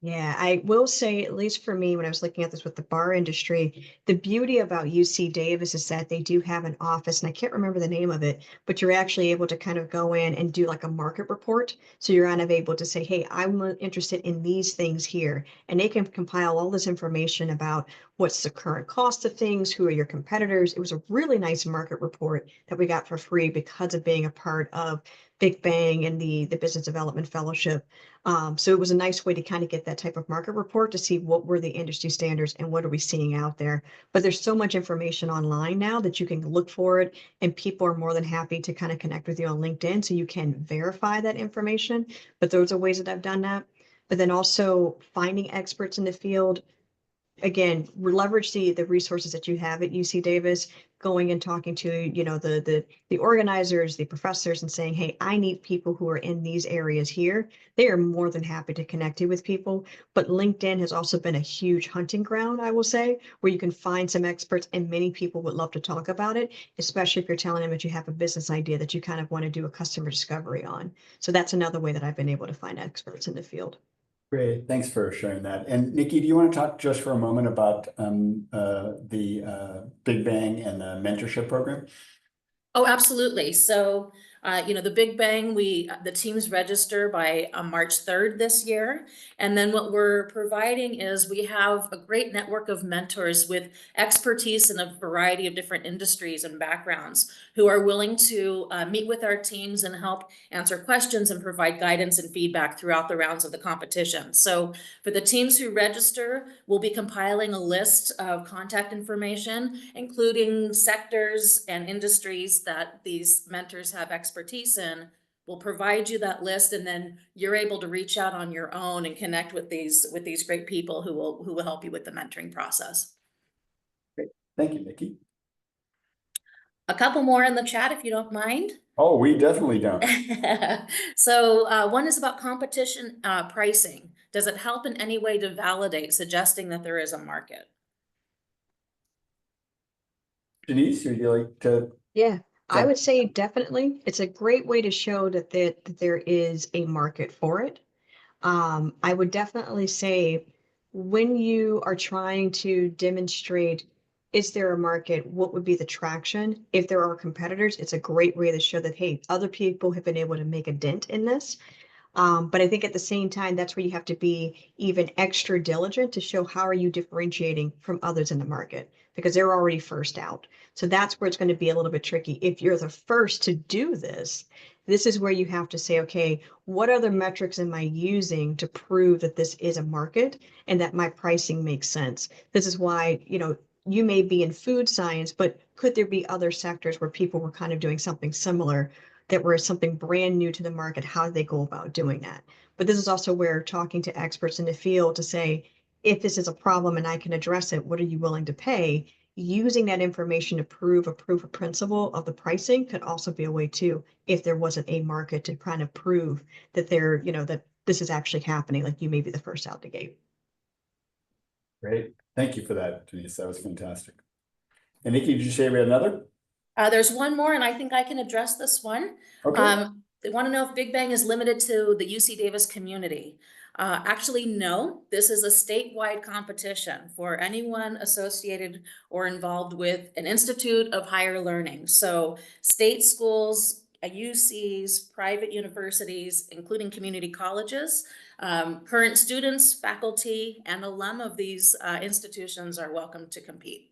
Yeah, I will say, at least for me, when I was looking at this with the bar industry, the beauty about UC Davis is that they do have an office, and I can't remember the name of it, but you're actually able to kind of go in and do like a market report. So you're kind of able to say, hey, I'm interested in these things here. And they can compile all this information about what's the current cost of things, who are your competitors. It was a really nice market report that we got for free because of being a part of Big Bang and the Business Development Fellowship. So it was a nice way to kind of get that type of market report to see what were the industry standards and what are we seeing out there. But there's so much information online now that you can look for it, and people are more than happy to kind of connect with you on LinkedIn so you can verify that information. But those are ways that I've done that. But then also finding experts in the field. Again, leverage the resources that you have at UC Davis, going and talking to, the organizers, the professors, and saying, hey, I need people who are in these areas here. They are more than happy to connect you with people. But LinkedIn has also been a huge hunting ground, I will say, where you can find some experts, and many people would love to talk about it, especially if you're telling them that you have a business idea that you kind of want to do a customer discovery on. So that's another way that I've been able to find experts in the field. Great, thanks for sharing that. And Nikki, do you want to talk just for a moment about the Big Bang and the mentorship program? Oh, absolutely. So, the Big Bang, the teams register by March 3rd this year. And then what we're providing is we have a great network of mentors with expertise in a variety of different industries and backgrounds who are willing to meet with our teams and help answer questions and provide guidance and feedback throughout the rounds of the competition. So for the teams who register, we'll be compiling a list of contact information, including sectors and industries that these mentors have expertise in. We'll provide you that list, and then you're able to reach out on your own and connect with these great people who will help you with the mentoring process. Great, thank you, Nikki. A couple more in the chat if you don't mind. Oh, we definitely don't. So one is about competition pricing. Does it help in any way to validate, suggesting that there is a market? Denise, would you like to? Yeah, I jump? would say definitely. It's a great way to show that there is a market for it. I would definitely say when you are trying to demonstrate, is there a market? What would be the traction? If there are competitors, it's a great way to show that, hey, other people have been able to make a dent in this. But I think at the same time, that's where you have to be even extra diligent to show how are you differentiating from others in the market because they're already first out. So that's where it's going to be a little bit tricky. If you're the first to do this, this is where you have to say, okay, what other metrics am I using to prove that this is a market and that my pricing makes sense? This is why, you may be in food science, but could there be other sectors where people were kind of doing something similar that were something brand new to the market? How do they go about doing that? But this is also where talking to experts in the field to say, if this is a problem and I can address it, what are you willing to pay? Using that information to prove a proof of principle of the pricing could also be a way too, if there wasn't a market to kind of prove that that this is actually happening, like you may be the first out the gate. Great. Thank you for that, Denise. That was fantastic. And Nikki, did you say we had another? There's one more, and I think I can address this one. Okay. They want to know if Big Bang is limited to the UC Davis community. Actually, no, this is a statewide competition for anyone associated or involved with an institute of higher learning. So state schools, UCs, private universities, including community colleges, current students, faculty, and alum of these institutions are welcome to compete.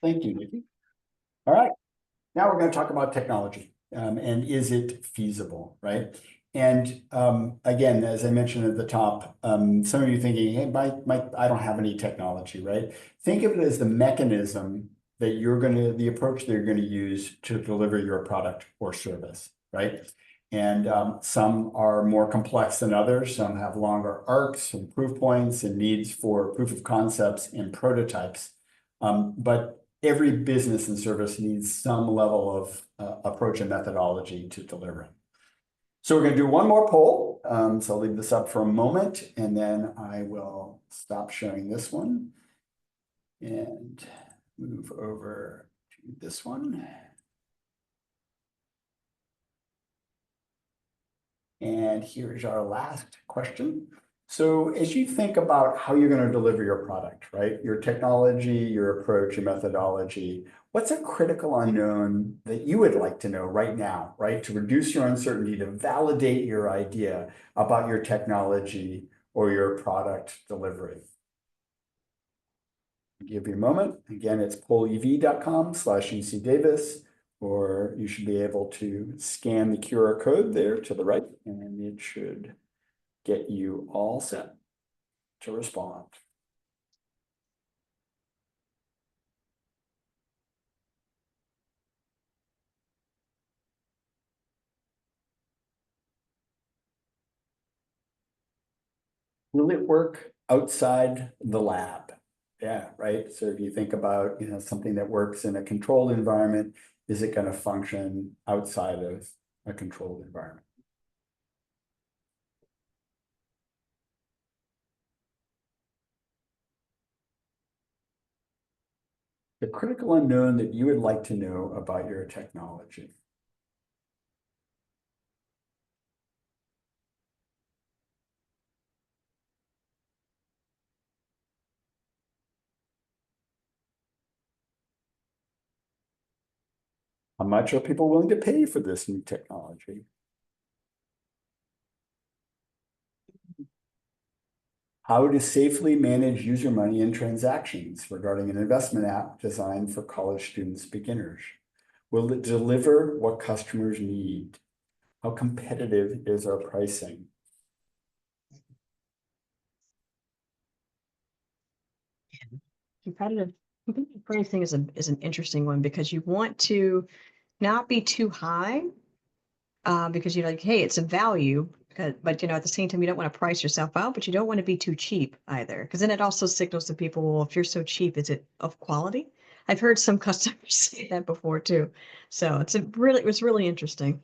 Thank you, Nikki. All right. Now we're going to talk about technology and is it feasible, right? And again, as I mentioned at the top, some of you thinking, hey, I don't have any technology, right? Think of it as the mechanism that the approach that you're going to use to deliver your product or service, right? And some are more complex than others. Some have longer arcs and proof points and needs for proof of concepts and prototypes. But every business and service needs some level of approach and methodology to deliver it. So we're going to do one more poll. So I'll leave this up for a moment, and then I will stop showing this one and move over to this one. And here's our last question. So as you think about how you're going to deliver your product, right? Your technology, your approach, your methodology, what's a critical unknown that you would like to know right now, right? To reduce your uncertainty, to validate your idea about your technology or your product delivery. Give you a moment. Again, it's pollev.com/UC Davis, or you should be able to scan the QR code there to the right, and it should get you all set to respond. Will it work outside the lab? Yeah, right. So if you think about, something that works in a controlled environment, is it going to function outside of a controlled environment? The critical unknown that you would like to know about your technology. How much are people willing to pay for this new technology? How to safely manage user money and transactions regarding an investment app designed for college students, beginners. Will it deliver what customers need? How competitive is our pricing? Competitive pricing is an interesting one because you want to not be too high because you're like, hey, it's a value, but at the same time, you don't want to price yourself out, but you don't want to be too cheap either, because then it also signals to people, well, if you're so cheap, is it of quality? I've heard some customers say that before too. So it was really interesting.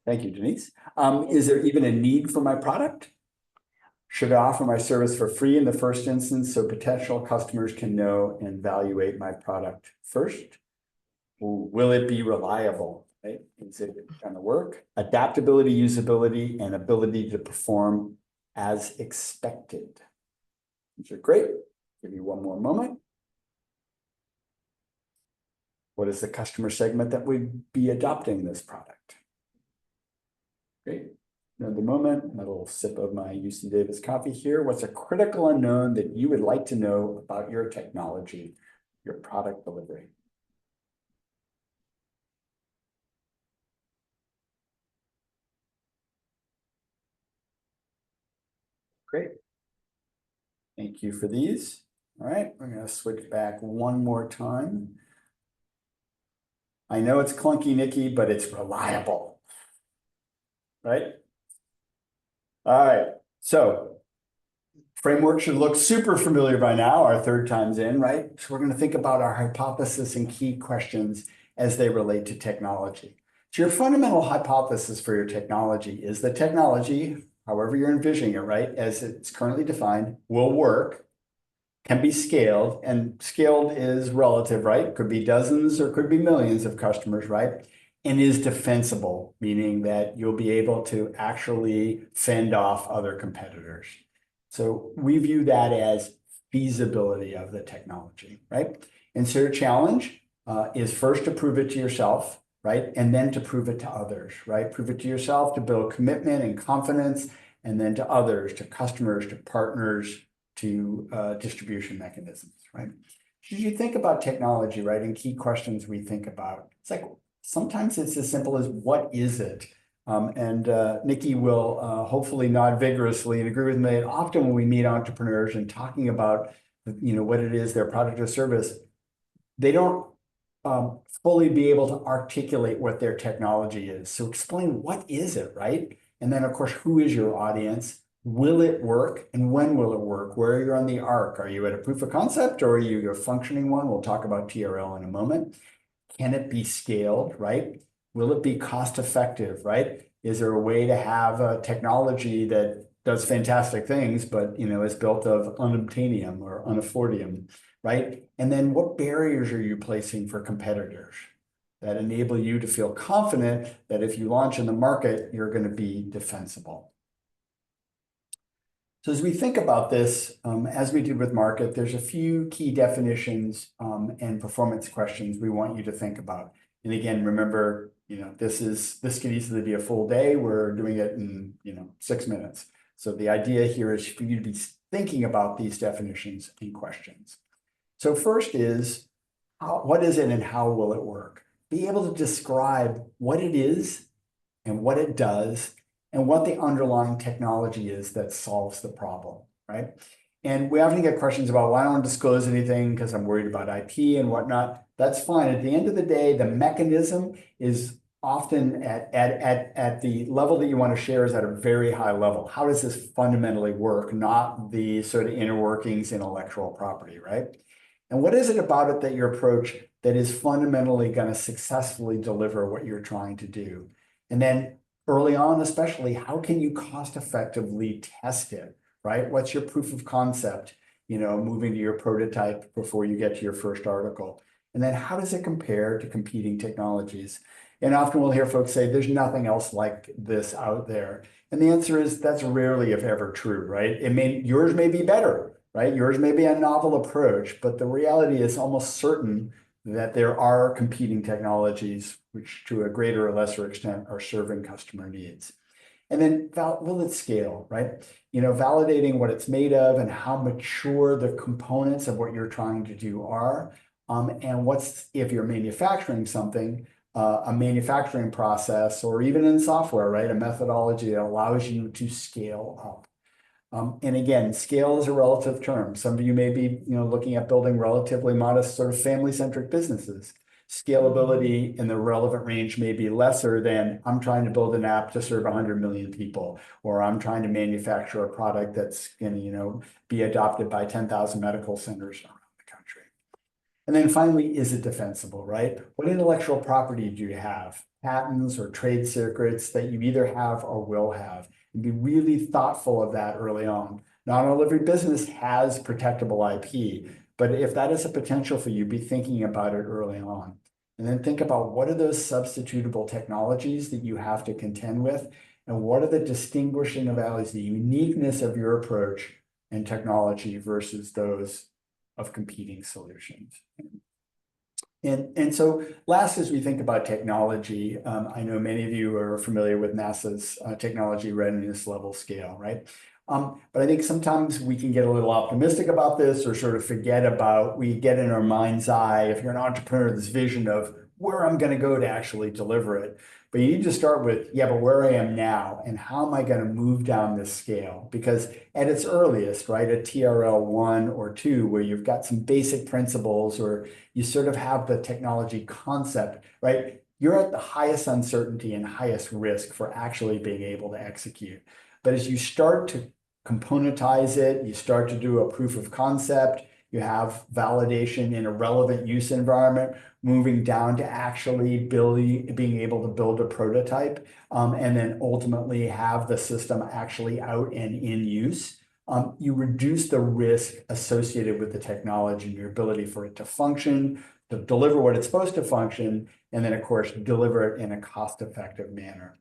Thank you, Denise. Is there even a need for my product? Should I offer my service for free in the first instance so potential customers can know and evaluate my product first? Will it be reliable? Right? Is it going to work? Adaptability, usability, and ability to perform as expected. These are great. Give you one more moment. What is the customer segment that would be adopting this product? Great. Another moment, a little sip of my UC Davis coffee here. What's a critical unknown that you would like to know about your technology, your product delivery? Great. Thank you for these. All right, we're going to switch back one more time. I know it's clunky, Nikki, but it's reliable. Right? All right, so framework should look super familiar by now, our third time's in, right? So we're going to think about our hypothesis and key questions as they relate to technology. So your fundamental hypothesis for your technology is that technology, however you're envisioning it, right, as it's currently defined, will work, can be scaled, and scaled is relative, right? Could be dozens or could be millions of customers, right? And is defensible, meaning that you'll be able to actually fend off other competitors. So we view that as feasibility of the technology, right? And so your challenge is first to prove it to yourself, right? And then to prove it to others, right? Prove it to yourself to build commitment and confidence, and then to others, to customers, to partners, to distribution mechanisms, right? As you think about technology, right, and key questions we think about, it's like sometimes it's as simple as what is it? Nikki will hopefully nod vigorously and agree with me. And often when we meet entrepreneurs and talking about, what it is, their product or service, they don't fully be able to articulate what their technology is. So explain what is it, right? And then of course, who is your audience? Will it work? And when will it work? Where are you on the arc? Are you at a proof of concept or are you a functioning one? We'll talk about TRL in a moment. Can it be scaled, right? Will it be cost effective, right? Is there a way to have a technology that does fantastic things, but is built of unobtainium or unaffordium, right? And then what barriers are you placing for competitors that enable you to feel confident that if you launch in the market, you're going to be defensible? So as we think about this, as we did with market, there's a few key definitions and performance questions we want you to think about. And again, remember, this could easily be a full day. We're doing it in 6 minutes. So the idea here is for you to be thinking about these definitions and questions. So first is, what is it and how will it work? Be able to describe what it is and what it does and what the underlying technology is that solves the problem, right? And we often get questions about, well, I don't want to disclose anything because I'm worried about IP and whatnot. That's fine. At the end of the day, the mechanism is often at the level that you want to share is at a very high level. How does this fundamentally work? Not the sort of inner workings intellectual property, right? And what is it about it that your approach that is fundamentally going to successfully deliver what you're trying to do? And then early on, especially, how can you cost effectively test it, right? What's your proof of concept, moving to your prototype before you get to your first article? And then how does it compare to competing technologies? And often we'll hear folks say, there's nothing else like this out there. And the answer is that's rarely, if ever, true, right? Yours may be better, right? Yours may be a novel approach, but the reality is almost certain that there are competing technologies which to a greater or lesser extent are serving customer needs. And then will it scale, right? Validating what it's made of and how mature the components of what you're trying to do are. And if you're manufacturing something, a manufacturing process, or even in software, right? A methodology that allows you to scale up. And again, scale is a relative term. Some of you may be, looking at building relatively modest sort of family-centric businesses. Scalability in the relevant range may be lesser than I'm trying to build an app to serve 100 million people, or I'm trying to manufacture a product that's going to, be adopted by 10,000 medical centers around the country. And then finally, is it defensible, right? What intellectual property do you have? Patents or trade secrets that you either have or will have. And be really thoughtful of that early on. Not all every business has protectable IP, but if that is a potential for you, be thinking about it early on. And then think about what are those substitutable technologies that you have to contend with, and what are the distinguishing values, the uniqueness of your approach and technology versus those of competing solutions. And so last, as we think about technology, I know many of you are familiar with NASA's technology readiness level scale, right? But I think sometimes we can get a little optimistic about this or sort of forget about, we get in our mind's eye, if you're an entrepreneur, this vision of where I'm going to go to actually deliver it. But you need to start with, yeah, but where I am now and how am I going to move down this scale? Because at its earliest, right, a TRL 1 or 2, where you've got some basic principles or you sort of have the technology concept, right? You're at the highest uncertainty and highest risk for actually being able to execute. But as you start to componentize it, you start to do a proof of concept, you have validation in a relevant use environment, moving down to actually being able to build a prototype, and then ultimately have the system actually out and in use. You reduce the risk associated with the technology and your ability for it to function, to deliver what it's supposed to function, and then, of course, deliver it in a cost-effective manner.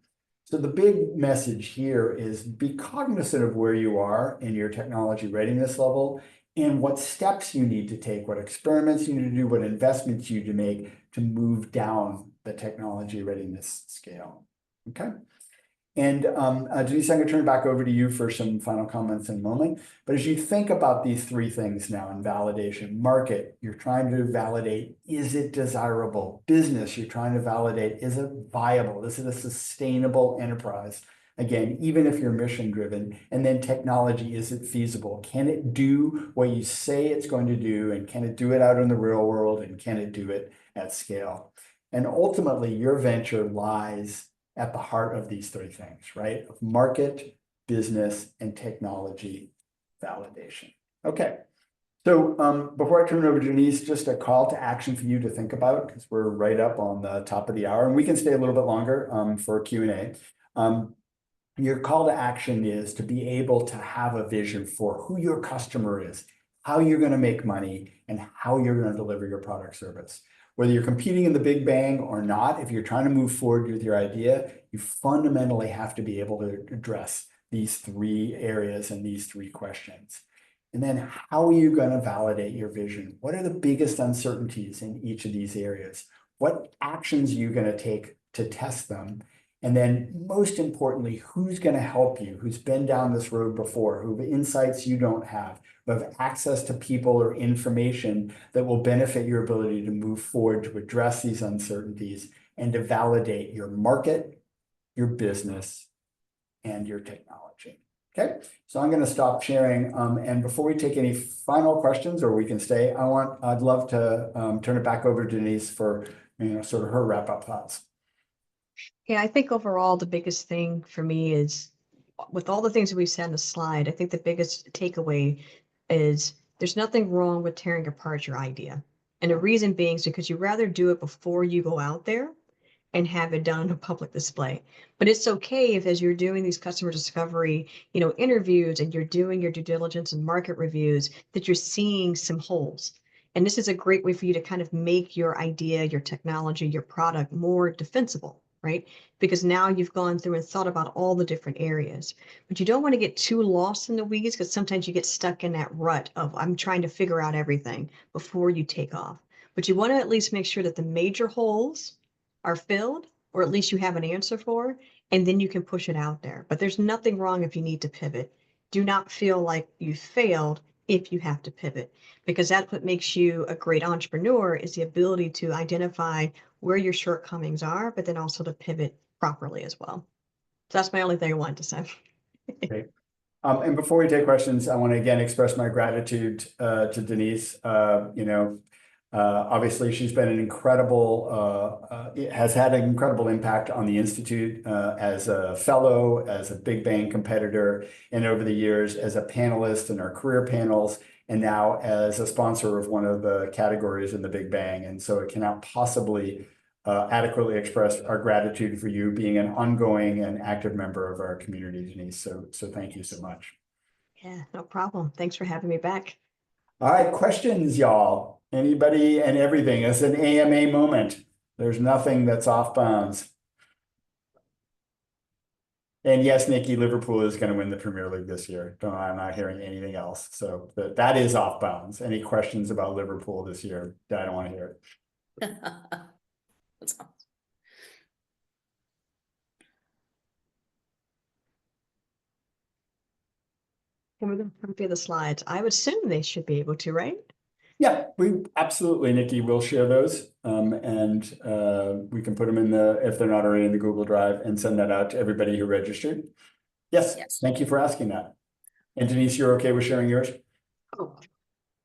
So the big message here is be cognizant of where you are in your technology readiness level and what steps you need to take, what experiments you need to do, what investments you need to make to move down the technology readiness scale. Okay. And Denise, I'm going to turn it back over to you for some final comments in a moment. But as you think about these three things now in validation, market, you're trying to validate, is it desirable? Business, you're trying to validate, is it viable? Is it a sustainable enterprise? Again, even if you're mission driven. And then technology, is it feasible? Can it do what you say it's going to do? And can it do it out in the real world? And can it do it at scale? And ultimately, your venture lies at the heart of these three things, right? Of market, business, and technology validation. Okay. So before I turn it over to Denise, just a call to action for you to think about, because we're right up on the top of the hour, and we can stay a little bit longer for Q&A. Your call to action is to be able to have a vision for who your customer is, how you're going to make money, and how you're going to deliver your product service. Whether you're competing in the big bang or not, if you're trying to move forward with your idea, you fundamentally have to be able to address these three areas and these three questions. And then how are you going to validate your vision? What are the biggest uncertainties in each of these areas? What actions are you going to take to test them? And then most importantly, who's going to help you? Who's been down this road before? Who have insights you don't have? Who have access to people or information that will benefit your ability to move forward to address these uncertainties and to validate your market, your business, and your technology. Okay, so I'm going to stop sharing. And before we take any final questions, or we can stay, I'd love to turn it back over to Denise for sort of her wrap-up thoughts. Yeah, I think overall the biggest thing for me is, with all the things that we said on the slide, I think the biggest takeaway is there's nothing wrong with tearing apart your idea. And the reason being is because you rather do it before you go out there and have it done on a public display. But it's okay if, as you're doing these customer discovery, interviews, and you're doing your due diligence and market reviews, that you're seeing some holes. And this is a great way for you to kind of make your idea, your technology, your product more defensible, right? Because now you've gone through and thought about all the different areas. But you don't want to get too lost in the weeds, because sometimes you get stuck in that rut of, I'm trying to figure out everything before you take off. But you want to at least make sure that the major holes are filled, or at least you have an answer for, and then you can push it out there. But there's nothing wrong if you need to pivot. Do not feel like you failed if you have to pivot, because that's what makes you a great entrepreneur, is the ability to identify where your shortcomings are, but then also to pivot properly as well. So that's my only thing I wanted to say. Great. And before we take questions, I want to again express my gratitude to Denise. Obviously, she's been an incredible, has had an incredible impact on the Institute as a fellow, as a Big Bang competitor, and over the years as a panelist in our career panels, and now as a sponsor of one of the categories in the Big Bang. And so it cannot possibly adequately express our gratitude for you being an ongoing and active member of our community, Denise. So thank you so much. Yeah, no problem. Thanks for having me back. All right, questions, y'all. Anybody and everything. It's an AMA moment. There's nothing that's off bounds. And yes, Nikki, Liverpool is going to win the Premier League this year. I'm not hearing anything else. So that is off bounds. Any questions about Liverpool this year? I don't want to hear it. That's awesome. Can we come through the slides? I would assume they should be able to, right? Yeah, we absolutely, Nikki, we'll share those. And we can put them in if they're not already in the Google Drive, and send that out to everybody who registered. Yes. Thank you for asking that. And Denise, you're okay with sharing yours? Oh,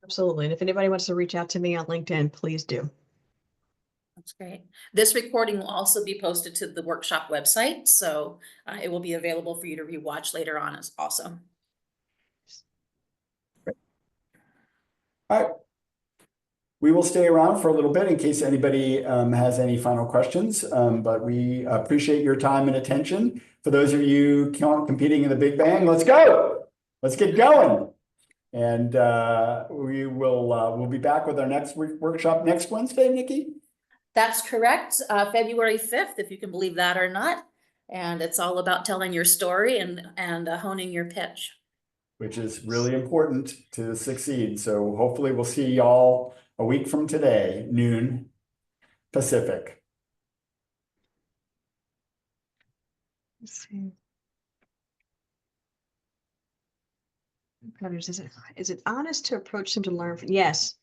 absolutely. And if anybody wants to reach out to me on LinkedIn, please do. That's great. This recording will also be posted to the workshop website, so it will be available for you to rewatch later on as also. All right. We will stay around for a little bit in case anybody has any final questions, but we appreciate your time and attention. For those of you competing in the Big Bang, let's go. Let's get going. And we'll be back with our next workshop next Wednesday, Nikki? That's correct. February 5th, if you can believe that or not. And it's all about telling your story and honing your pitch. Which is really important to succeed. So hopefully we'll see y'all a week from today, noon Pacific. Let's see. Is it honest to approach them to learn from? Yes.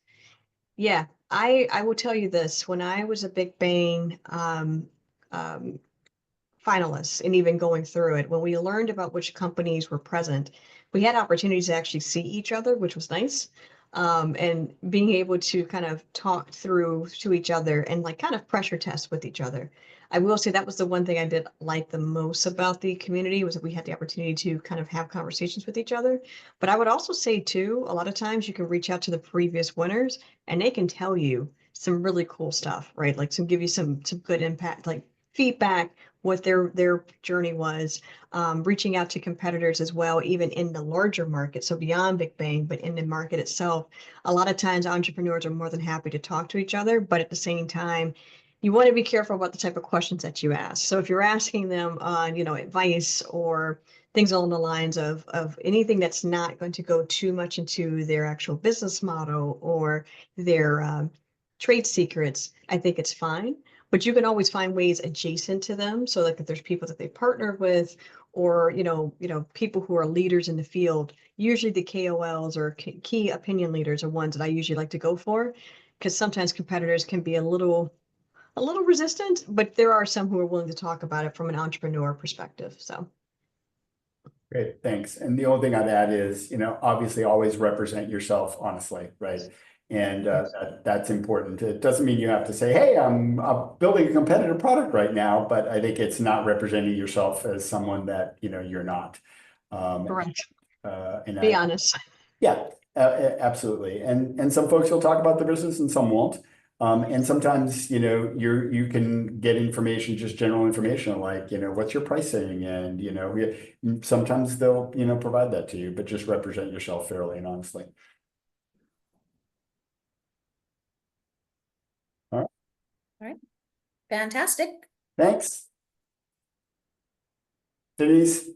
Yeah, I will tell you this. When I was a Big Bang finalist and even going through it, when we learned about which companies were present, we had opportunities to actually see each other, which was nice. And being able to kind of talk through to each other and like kind of pressure test with each other. I will say that was the one thing I did like the most about the community, was that we had the opportunity to kind of have conversations with each other. But I would also say too, a lot of times you can reach out to the previous winners and they can tell you some really cool stuff, right? Like give you some good impact, like feedback, what their journey was, reaching out to competitors as well, even in the larger market. So beyond Big Bang, but in the market itself, a lot of times entrepreneurs are more than happy to talk to each other, but at the same time, you want to be careful about the type of questions that you ask. So if you're asking them on, advice or things along the lines of anything that's not going to go too much into their actual business model or their trade secrets, I think it's fine. But you can always find ways adjacent to them. So like if there's people that they partner with, or people who are leaders in the field, usually the KOLs or key opinion leaders are ones that I usually like to go for, because sometimes competitors can be a little resistant, but there are some who are willing to talk about it from an entrepreneur perspective. So. Great, thanks. And the only thing I'd add is, obviously always represent yourself honestly, right? And that's important. It doesn't mean you have to say, hey, I'm building a competitive product right now, but I think it's not representing yourself as someone that, you're not. Correct. And be honest. Yeah, absolutely. And some folks will talk about the business and some won't. And sometimes, you can get information, just general information, like, what's your pricing? And, sometimes they'll, provide that to you, but just represent yourself fairly and honestly. All right. Fantastic. Thanks. Denise.